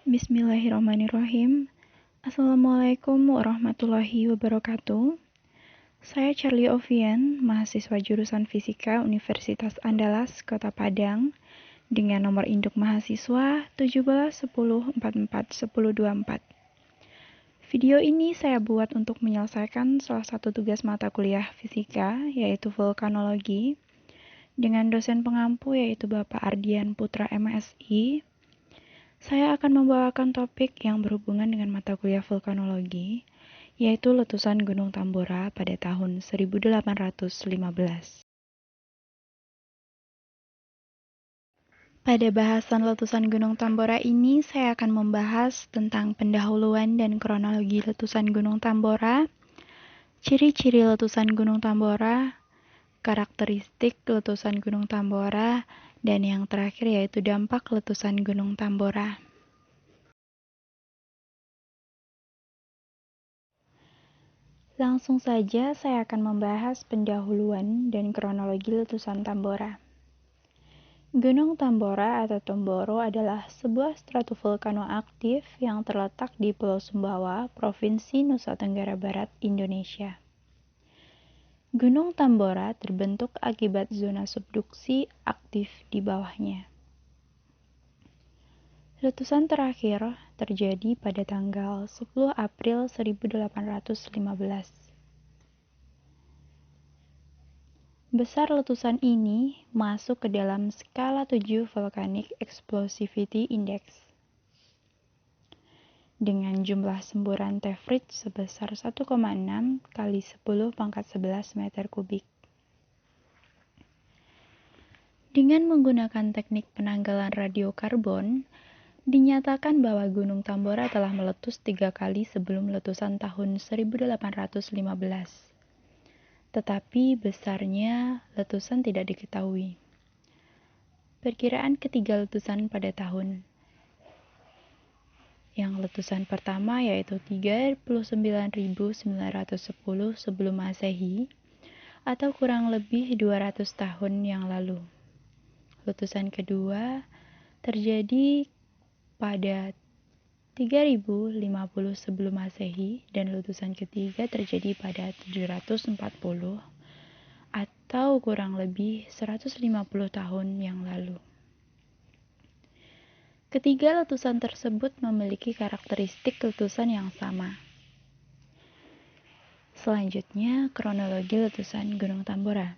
Bismillahirrahmanirrahim. Assalamualaikum warahmatullahi wabarakatuh. Saya Charlie Ovian, mahasiswa jurusan Fisika Universitas Andalas, Kota Padang, dengan nomor induk mahasiswa 1710441024. Video ini saya buat untuk menyelesaikan salah satu tugas mata kuliah fisika, yaitu vulkanologi, dengan dosen pengampu yaitu Bapak Ardian Putra MSI. Saya akan membawakan topik yang berhubungan dengan mata kuliah vulkanologi, yaitu letusan Gunung Tambora pada tahun 1815. Pada bahasan letusan Gunung Tambora ini, saya akan membahas tentang pendahuluan dan kronologi letusan Gunung Tambora, ciri-ciri letusan Gunung Tambora, karakteristik letusan Gunung Tambora, dan yang terakhir yaitu dampak letusan Gunung Tambora. Langsung saja saya akan membahas pendahuluan dan kronologi letusan Tambora. Gunung Tambora atau Tomboro adalah sebuah stratovulkano aktif yang terletak di Pulau Sumbawa, Provinsi Nusa Tenggara Barat, Indonesia. Gunung Tambora terbentuk akibat zona subduksi aktif di bawahnya. Letusan terakhir terjadi pada tanggal 10 April 1815. Besar letusan ini masuk ke dalam skala 7 Volcanic Explosivity Index dengan jumlah semburan tefrit sebesar 1,6 kali 10 pangkat 11 meter kubik. Dengan menggunakan teknik penanggalan radiokarbon, dinyatakan bahwa Gunung Tambora telah meletus 3 kali sebelum letusan tahun 1815. Tetapi besarnya letusan tidak diketahui. Perkiraan ketiga letusan pada tahun. Yang letusan pertama yaitu 39.910 sebelum Masehi atau kurang lebih 200 tahun yang lalu. Letusan kedua terjadi pada 3050 sebelum Masehi dan letusan ketiga terjadi pada 740 atau kurang lebih 150 tahun yang lalu. Ketiga letusan tersebut memiliki karakteristik letusan yang sama. Selanjutnya, kronologi letusan Gunung Tambora.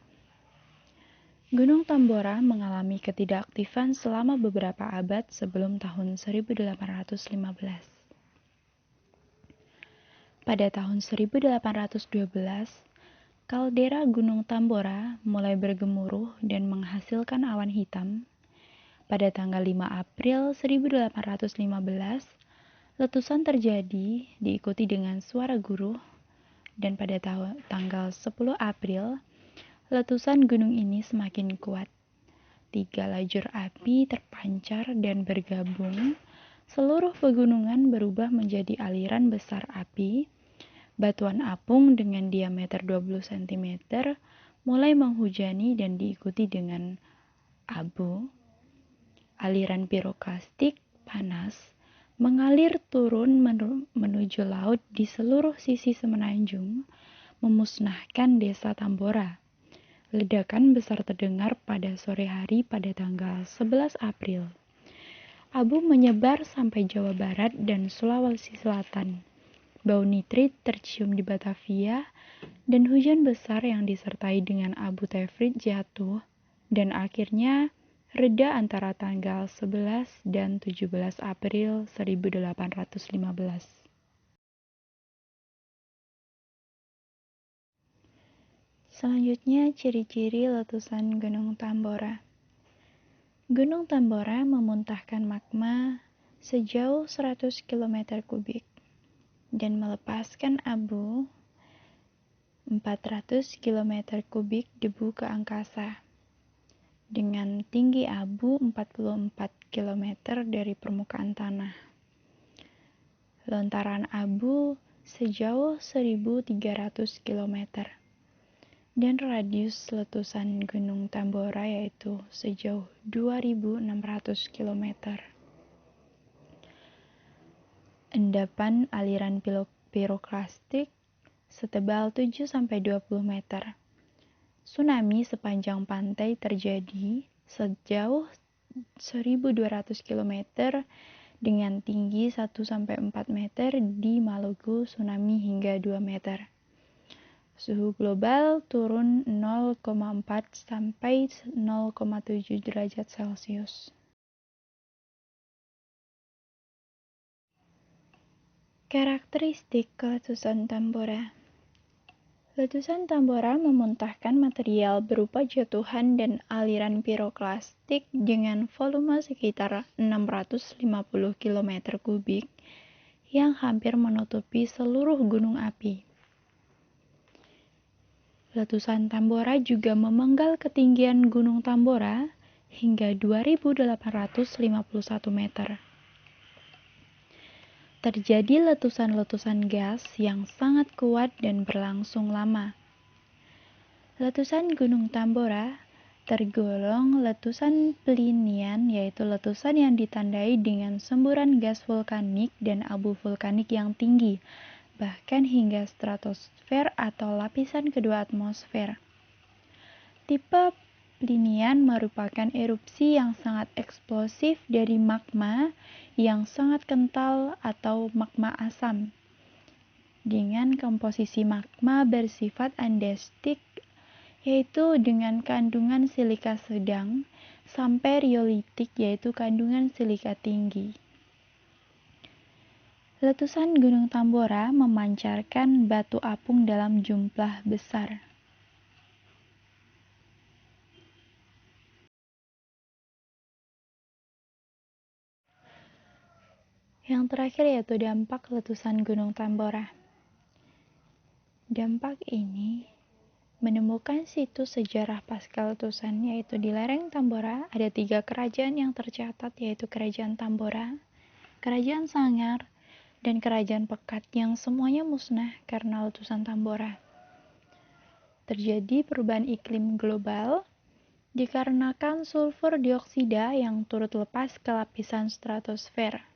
Gunung Tambora mengalami ketidakaktifan selama beberapa abad sebelum tahun 1815. Pada tahun 1812, kaldera Gunung Tambora mulai bergemuruh dan menghasilkan awan hitam. Pada tanggal 5 April 1815, letusan terjadi diikuti dengan suara guruh, dan pada tanggal 10 April, letusan gunung ini semakin kuat. 3 lajur api terpancar dan bergabung. Seluruh pegunungan berubah menjadi aliran besar api. Batuan apung dengan diameter 20 cm mulai menghujani dan diikuti dengan abu. Aliran piroklastik panas mengalir turun menuju laut di seluruh sisi semenanjung, memusnahkan desa Tambora. Ledakan besar terdengar pada sore hari pada tanggal 11 April. Abu menyebar sampai Jawa Barat dan Sulawesi Selatan. Bau nitrit tercium di Batavia, dan hujan besar yang disertai dengan abu tefrit jatuh, dan akhirnya reda antara tanggal 11 dan 17 April 1815. Selanjutnya, ciri-ciri letusan Gunung Tambora. Gunung Tambora memuntahkan magma sejauh 100 km kubik dan melepaskan abu 400 km kubik debu ke angkasa dengan tinggi abu 44 km dari permukaan tanah. Lontaran abu sejauh 1.300 km. Dan radius letusan Gunung Tambora yaitu sejauh 2.600 km. endapan aliran piroklastik setebal 7-20 meter. Tsunami sepanjang pantai terjadi sejauh 1.200 km dengan tinggi 1-4 meter di Maluku, tsunami hingga 2 meter. Suhu global turun 0,4 sampai 0,7 derajat Celcius. Karakteristik letusan Tambora. Letusan Tambora memuntahkan material berupa jatuhan dan aliran piroklastik dengan volume sekitar 650 km kubik yang hampir menutupi seluruh gunung api. Letusan Tambora juga memenggal ketinggian Gunung Tambora hingga 2.851 meter. Terjadi letusan-letusan gas yang sangat kuat dan berlangsung lama. Letusan Gunung Tambora tergolong letusan Plinian, yaitu letusan yang ditandai dengan semburan gas vulkanik dan abu vulkanik yang tinggi, bahkan hingga stratosfer atau lapisan kedua atmosfer. Tipe Plinian merupakan erupsi yang sangat eksplosif dari magma yang sangat kental atau magma asam, dengan komposisi magma bersifat andestik, yaitu dengan kandungan silika sedang, sampai riolitik, yaitu kandungan silika tinggi. Letusan Gunung Tambora memancarkan batu apung dalam jumlah besar. Yang terakhir yaitu dampak letusan Gunung Tambora. Dampak ini menemukan situs sejarah pasca letusan, yaitu di lereng Tambora ada 3 kerajaan yang tercatat, yaitu Kerajaan Tambora, Kerajaan Sangar, dan Kerajaan Pekat yang semuanya musnah karena letusan Tambora. Terjadi perubahan iklim global dikarenakan sulfur dioksida yang turut lepas ke lapisan stratosfer.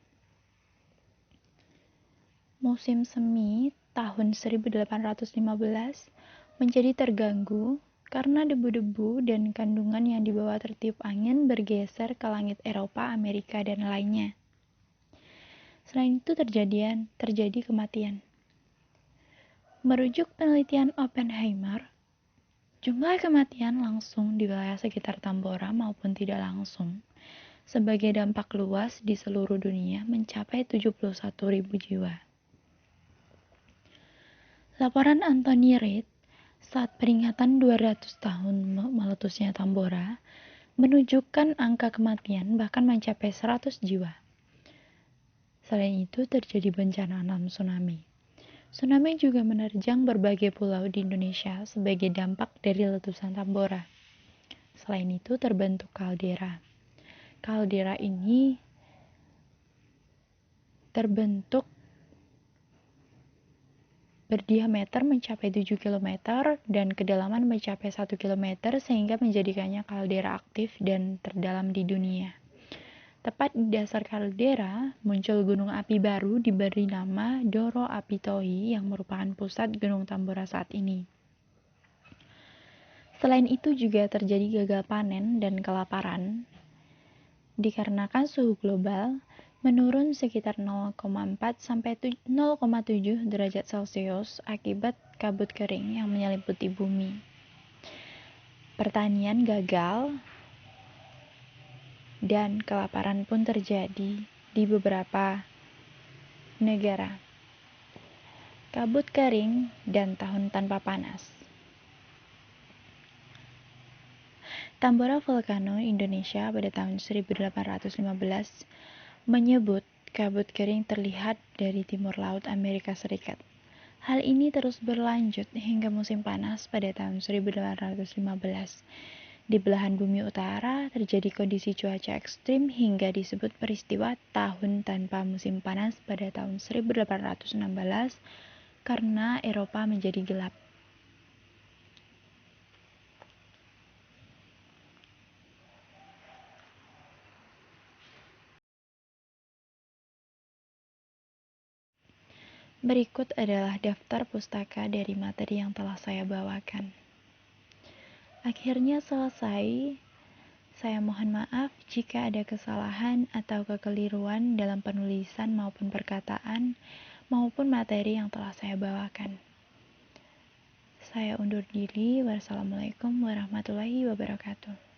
Musim semi tahun 1815 menjadi terganggu karena debu-debu dan kandungan yang dibawa tertiup angin bergeser ke langit Eropa, Amerika, dan lainnya. Selain itu terjadi kematian. Merujuk penelitian Oppenheimer, jumlah kematian langsung di wilayah sekitar Tambora maupun tidak langsung sebagai dampak luas di seluruh dunia mencapai 71.000 jiwa. Laporan Anthony Reid saat peringatan 200 tahun meletusnya Tambora menunjukkan angka kematian bahkan mencapai 100 jiwa. Selain itu terjadi bencana alam tsunami. Tsunami juga menerjang berbagai pulau di Indonesia sebagai dampak dari letusan Tambora. Selain itu terbentuk kaldera. Kaldera ini terbentuk berdiameter mencapai 7 km dan kedalaman mencapai 1 km sehingga menjadikannya kaldera aktif dan terdalam di dunia. Tepat di dasar kaldera muncul gunung api baru diberi nama Doro Apitoi yang merupakan pusat Gunung Tambora saat ini. Selain itu juga terjadi gagal panen dan kelaparan dikarenakan suhu global menurun sekitar 0,4 sampai 0,7 derajat Celcius akibat kabut kering yang menyelimuti bumi. Pertanian gagal dan kelaparan pun terjadi di beberapa negara. Kabut kering dan tahun tanpa panas. Tambora Volcano Indonesia pada tahun 1815 menyebut kabut kering terlihat dari timur laut Amerika Serikat. Hal ini terus berlanjut hingga musim panas pada tahun 1815. Di belahan bumi utara terjadi kondisi cuaca ekstrim hingga disebut peristiwa tahun tanpa musim panas pada tahun 1816 karena Eropa menjadi gelap. Berikut adalah daftar pustaka dari materi yang telah saya bawakan. Akhirnya selesai. Saya mohon maaf jika ada kesalahan atau kekeliruan dalam penulisan maupun perkataan maupun materi yang telah saya bawakan. Saya undur diri. Wassalamualaikum warahmatullahi wabarakatuh.